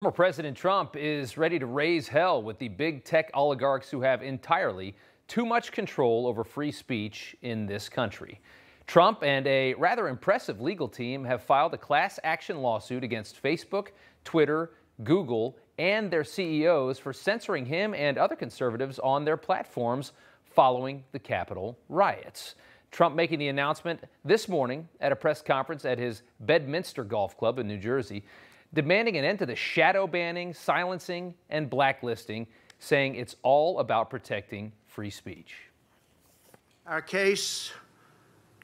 Former President Trump is ready to raise hell with the big tech oligarchs who have entirely too much control over free speech in this country. Trump and a rather impressive legal team have filed a class action lawsuit against Facebook, Twitter, Google, and their CEOs for censoring him and other conservatives on their platforms following the Capitol riots. Trump making the announcement this morning at a press conference at his Bedminster Golf Club in New Jersey, demanding an end to the shadow banning, silencing, and blacklisting, saying it's all about protecting free speech. Our case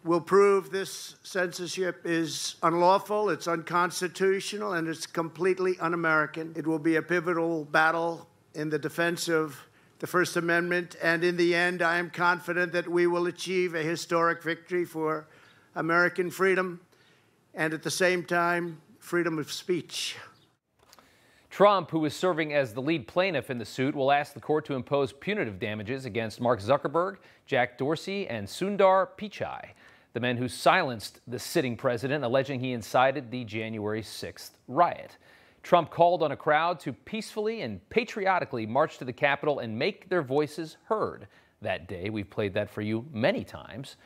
will prove this censorship is unlawful, it's unconstitutional, and it's completely un-American. It will be a pivotal battle in the defense of the First Amendment, and in the end, I am confident that we will achieve a historic victory for American freedom and at the same time, freedom of speech. Trump, who is serving as the lead plaintiff in the suit, will ask the court to impose punitive damages against Mark Zuckerberg, Jack Dorsey, and Sundar Pichai, the men who silenced the sitting president, alleging he incited the January 6th riot. Trump called on a crowd to peacefully and patriotically march to the Capitol and make their voices heard that day. We've played that for you many times.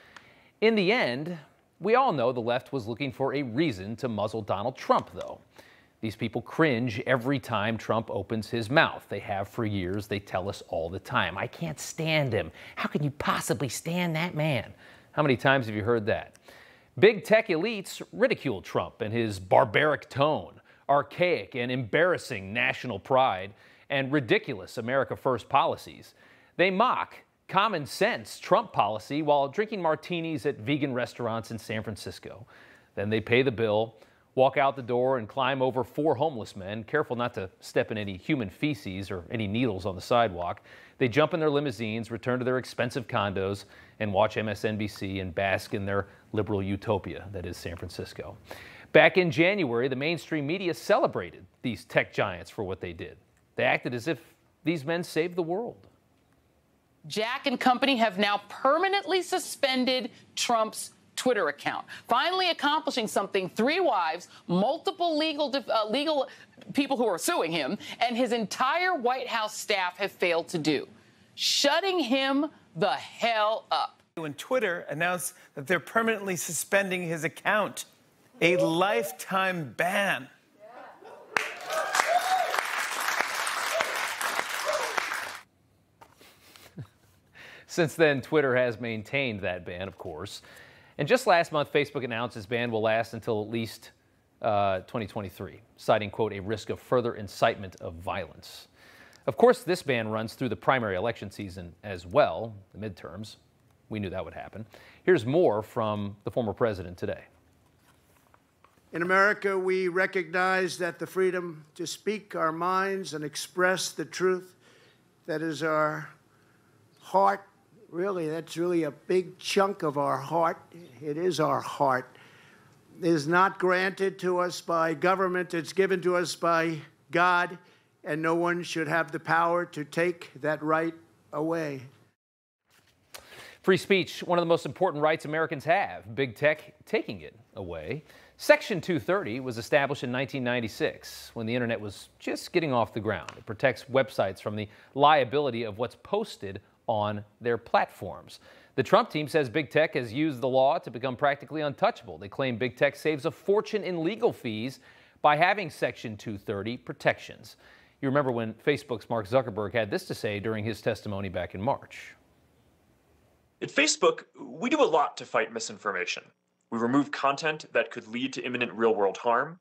In the end, we all know the left was looking for a reason to muzzle Donald Trump, though. These people cringe every time Trump opens his mouth. They have for years. They tell us all the time, I can't stand him. How can you possibly stand that man? How many times have you heard that? Big tech elites ridicule Trump and his barbaric tone, archaic and embarrassing national pride, and ridiculous America First policies. They mock common sense Trump policy while drinking martinis at vegan restaurants in San Francisco. Then they pay the bill, walk out the door, and climb over 4 homeless men, careful not to step in any human feces or any needles on the sidewalk. They jump in their limousines, return to their expensive condos, and watch MSNBC and bask in their liberal utopia that is San Francisco. Back in January, the mainstream media celebrated these tech giants for what they did. They acted as if these men saved the world. Jack and company have now permanently suspended Trump's Twitter account, finally accomplishing something 3 wives, multiple legal people who are suing him, and his entire White House staff have failed to do, shutting him the hell up. When Twitter announced that they're permanently suspending his account, a lifetime ban. Since then, Twitter has maintained that ban, of course. And just last month, Facebook announced its ban will last until at least 2023, citing, quote, a risk of further incitement of violence. Of course, this ban runs through the primary election season as well, the midterms. We knew that would happen. Here's more from the former president today. In America, we recognize that the freedom to speak our minds and express the truth that is our heart. Really, that's really a big chunk of our heart. It is our heart. It is not granted to us by government. It's given to us by God, and no one should have the power to take that right away. Free speech, one of the most important rights Americans have. Big tech taking it away. Section 230 was established in 1996 when the internet was just getting off the ground. It protects websites from the liability of what's posted on their platforms. The Trump team says big tech has used the law to become practically untouchable. They claim big tech saves a fortune in legal fees by having Section 230 protections. You remember when Facebook's Mark Zuckerberg had this to say during his testimony back in March. At Facebook, we do a lot to fight misinformation. We remove content that could lead to imminent real-world harm.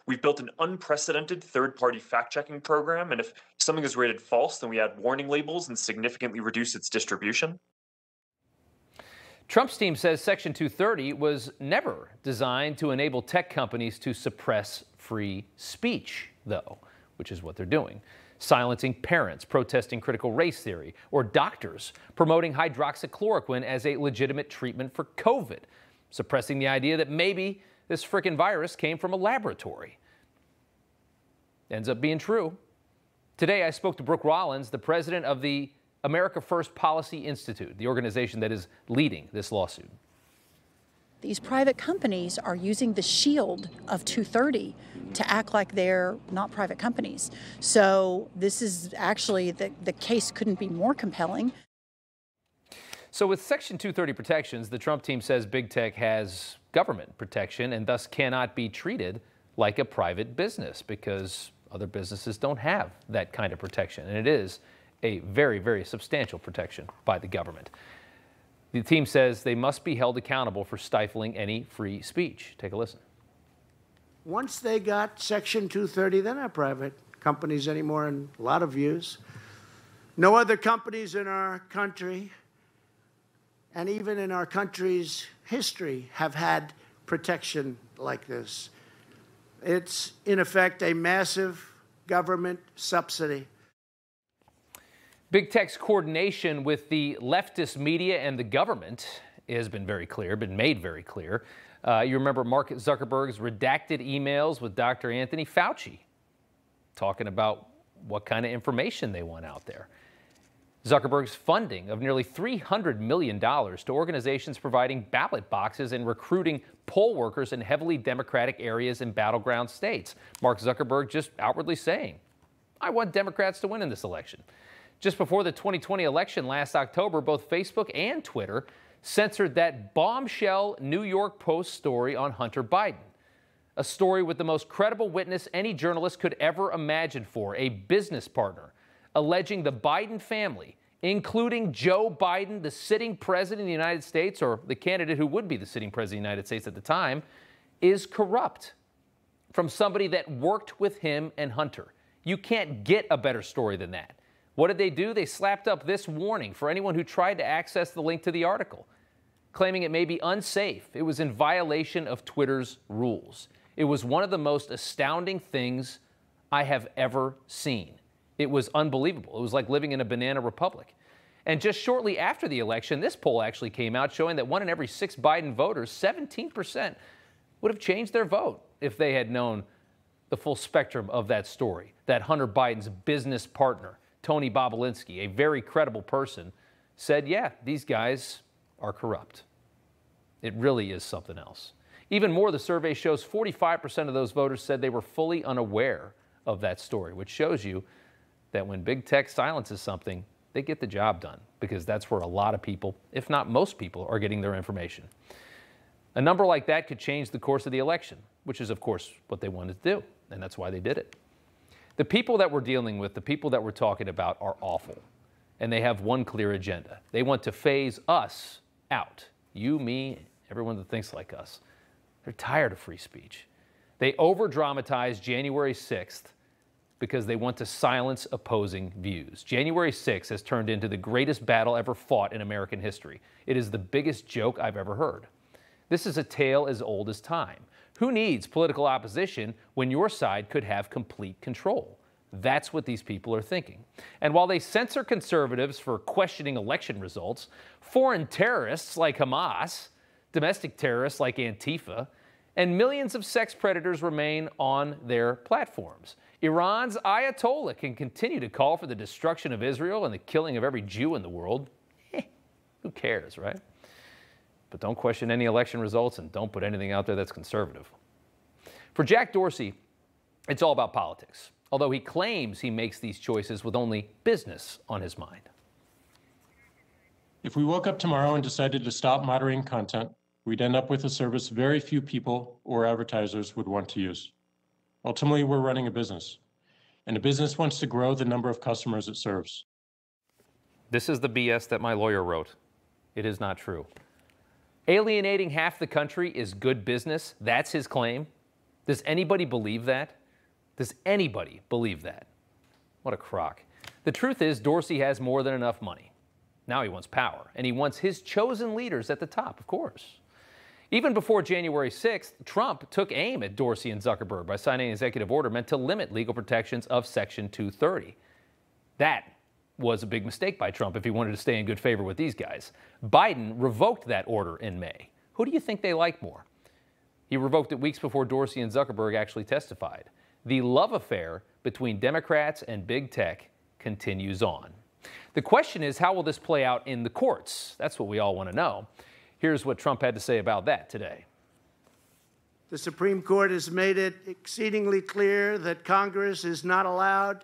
We've built an unprecedented third-party fact-checking program, and if something is rated false, then we add warning labels and significantly reduce its distribution. Trump's team says Section 230 was never designed to enable tech companies to suppress free speech, though, which is what they're doing. Silencing parents protesting critical race theory, or doctors promoting hydroxychloroquine as a legitimate treatment for COVID, suppressing the idea that maybe this frickin' virus came from a laboratory. Ends up being true. Today, I spoke to Brooke Rollins, the president of the America First Policy Institute, the organization that is leading this lawsuit. These private companies are using the shield of 230 to act like they're not private companies. So this is actually, the case couldn't be more compelling. So with Section 230 protections, the Trump team says big tech has government protection and thus cannot be treated like a private business because other businesses don't have that kind of protection. And it is a very, very substantial protection by the government. The team says they must be held accountable for stifling any free speech. Take a listen. Once they got Section 230, they're not private companies anymore in a lot of views. No other companies in our country, and even in our country's history, have had protection like this. It's, in effect, a massive government subsidy. Big tech's coordination with the leftist media and the government has been very clear, been made very clear. You remember Mark Zuckerberg's redacted emails with Dr. Anthony Fauci, talking about what kind of information they want out there. Zuckerberg's funding of nearly $300 million to organizations providing ballot boxes and recruiting poll workers in heavily Democratic areas in battleground states. Mark Zuckerberg just outwardly saying, I want Democrats to win in this election. Just before the 2020 election last October, both Facebook and Twitter censored that bombshell New York Post story on Hunter Biden. A story with the most credible witness any journalist could ever imagine for, a business partner, alleging the Biden family, including Joe Biden, the sitting president of the United States, or the candidate who would be the sitting president of the United States at the time, is corrupt, from somebody that worked with him and Hunter. You can't get a better story than that. What did they do? They slapped up this warning for anyone who tried to access the link to the article, claiming it may be unsafe. It was in violation of Twitter's rules. It was one of the most astounding things I have ever seen. It was unbelievable. It was like living in a banana republic. And just shortly after the election, this poll actually came out showing that 1 in every 6 Biden voters, 17%, would have changed their vote if they had known the full spectrum of that story, that Hunter Biden's business partner, Tony Bobulinski, a very credible person, said, yeah, these guys are corrupt. It really is something else. Even more, the survey shows 45% of those voters said they were fully unaware of that story, which shows you that when big tech silences something, they get the job done, because that's where a lot of people, if not most people, are getting their information. A number like that could change the course of the election, which is, of course, what they wanted to do, and that's why they did it. The people that we're dealing with, the people that we're talking about, are awful, and they have one clear agenda. They want to phase us out. You, me, everyone that thinks like us. They're tired of free speech. They over-dramatize January 6th because they want to silence opposing views. January 6th has turned into the greatest battle ever fought in American history. It is the biggest joke I've ever heard. This is a tale as old as time. Who needs political opposition when your side could have complete control? That's what these people are thinking. And while they censor conservatives for questioning election results, foreign terrorists like Hamas, domestic terrorists like Antifa, and millions of sex predators remain on their platforms. Iran's Ayatollah can continue to call for the destruction of Israel and the killing of every Jew in the world. Who cares, right? But don't question any election results and don't put anything out there that's conservative. For Jack Dorsey, it's all about politics, although he claims he makes these choices with only business on his mind. If we woke up tomorrow and decided to stop moderating content, we'd end up with a service very few people or advertisers would want to use. Ultimately, we're running a business, and a business wants to grow the number of customers it serves. This is the BS that my lawyer wrote. It is not true. Alienating half the country is good business. That's his claim. Does anybody believe that? Does anybody believe that? What a crock. The truth is, Dorsey has more than enough money. Now he wants power, and he wants his chosen leaders at the top, of course. Even before January 6th, Trump took aim at Dorsey and Zuckerberg by signing an executive order meant to limit legal protections of Section 230. That was a big mistake by Trump if he wanted to stay in good favor with these guys. Biden revoked that order in May. Who do you think they like more? He revoked it weeks before Dorsey and Zuckerberg actually testified. The love affair between Democrats and big tech continues on. The question is, how will this play out in the courts? That's what we all want to know. Here's what Trump had to say about that today. The Supreme Court has made it exceedingly clear that Congress is not allowed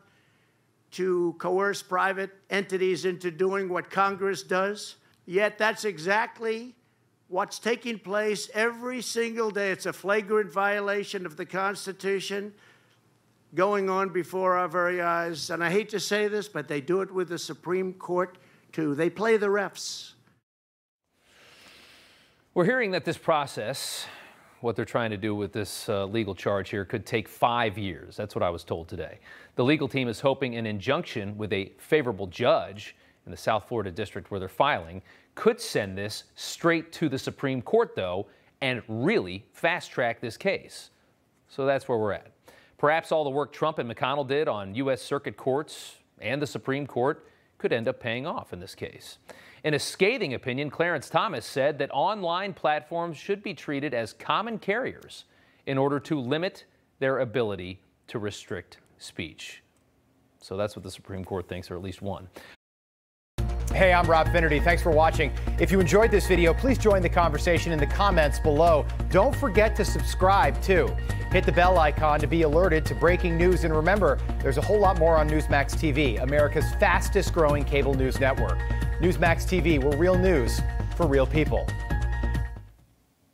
to coerce private entities into doing what Congress does. Yet that's exactly what's taking place every single day. It's a flagrant violation of the Constitution going on before our very eyes. And I hate to say this, but they do it with the Supreme Court, too. They play the refs. We're hearing that this process, what they're trying to do with this legal charge here, could take 5 years. That's what I was told today. The legal team is hoping an injunction with a favorable judge in the South Florida district where they're filing could send this straight to the Supreme Court, though, and really fast-track this case. So that's where we're at. Perhaps all the work Trump and McConnell did on U.S. Circuit Courts and the Supreme Court could end up paying off in this case. In a scathing opinion, Clarence Thomas said that online platforms should be treated as common carriers in order to limit their ability to restrict speech. So that's what the Supreme Court thinks, or at least one. Hey, I'm Rob Finnerty. Thanks for watching. If you enjoyed this video, please join the conversation in the comments below. Don't forget to subscribe, too. Hit the bell icon to be alerted to breaking news. And remember, there's a whole lot more on Newsmax TV, America's fastest growing cable news network. Newsmax TV, where real news for real people.